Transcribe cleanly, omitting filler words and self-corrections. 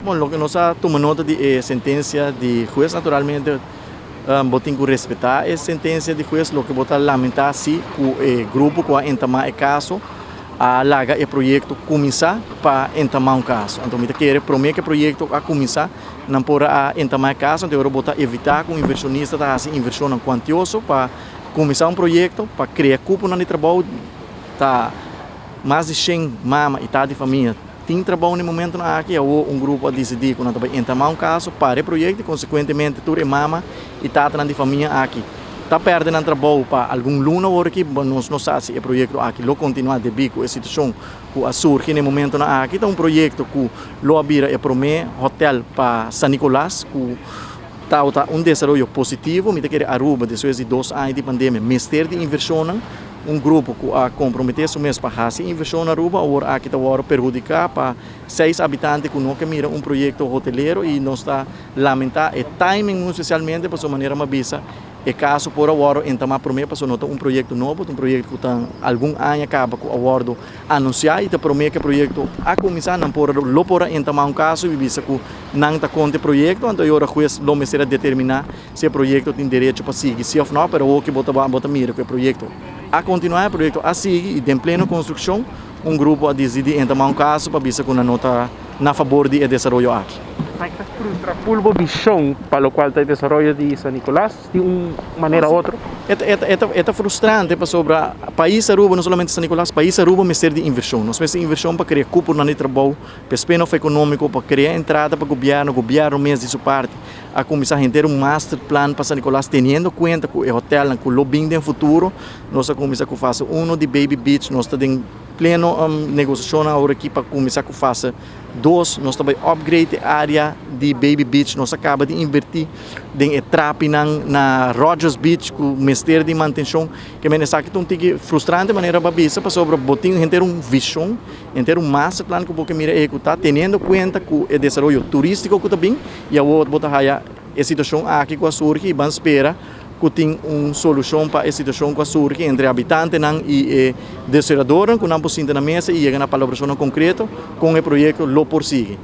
Bom, lo que nós tomamos nota de sentença de juez, naturalmente, botem que respeitar a sentença de juez, lo que botar lamentar se o grupo que entamar o caso, a larga o projeto começar para entamar um caso. Então, eu quero prometer que o projeto a começar, não para entamar o caso, então eu botar evitar que o inversionista faça inversão quantiosa para começar um projeto, para criar cupo no trabalho, tá mais de 100 mama e tá de família. Tem trabalho no momento aqui, ou grupo a decidir quando vai entamar um caso para o projeto e, consequentemente, tudo é mama e tá de família aqui. Está perdendo trabalho para algum aluno ou aqui, nós não sabemos se o projeto aqui lo continua de bico a situação que surge no momento aqui. Então, um projeto que lo abira é hotel para San Nicolás, que está desenvolvimento positivo, me quer Aruba, depois de 2 anos de pandemia, mestre de inversão, grupo que a comprometer-se mesmo para fazer inversão na Aruba, agora aqui está perjudicar para 6 habitantes que nunca miram projeto hoteleiro e nós está lamentar o timing, especialmente, para sua maneira mabisa. E caso por agora, então, a promessa passou nota projeto novo, projeto que tem algum ano acaba com o acordo anunciar e te promete que o projeto a começar não por lo por então caso e visa que não está contra o projeto, então agora o juiz não será determinar se o projeto tem direito para seguir, se ou não, mas o que bota mira que o projeto a continuar, o projeto a seguir e em plena construção, grupo a decidir então caso para visa que uma nota na favor de desenvolvimento aqui. Frustra pulvo visão para o qual está o desenvolvimento de San Nicolás de uma maneira ou outra? É frustrante para sobre o país Aruba, não somente San Nicolás, o país Aruba é de inversão. Nós precisamos de inversão para criar cupo no trabalho, para spin-off econômico, para criar entrada para o governo mesmo de sua parte, a começar a ter master plan para San Nicolás, tendo em conta que o hotel, que o lobbying no futuro, nós começar a fazer de Baby Beach, nós estamos em pleno negociação agora aqui para começar a fazer 2, nós também upgrade a área de Baby Beach, nós acaba de invertir em trape na Rogers Beach, com o Ministério de Manutenção, que me sabe que é frustrante maneira babisa para sobre botinho ter visão, ter master plan que porque mira executar, tendo em conta que o desenvolvimento turístico que também e a outra botar a situação aqui com a surge e vamos esperar que tem uma solução para a situação que surge entre habitantes e desenvolvedores, que não possível na mesa e chega na colaboração concreta com o projeto lo por seguir.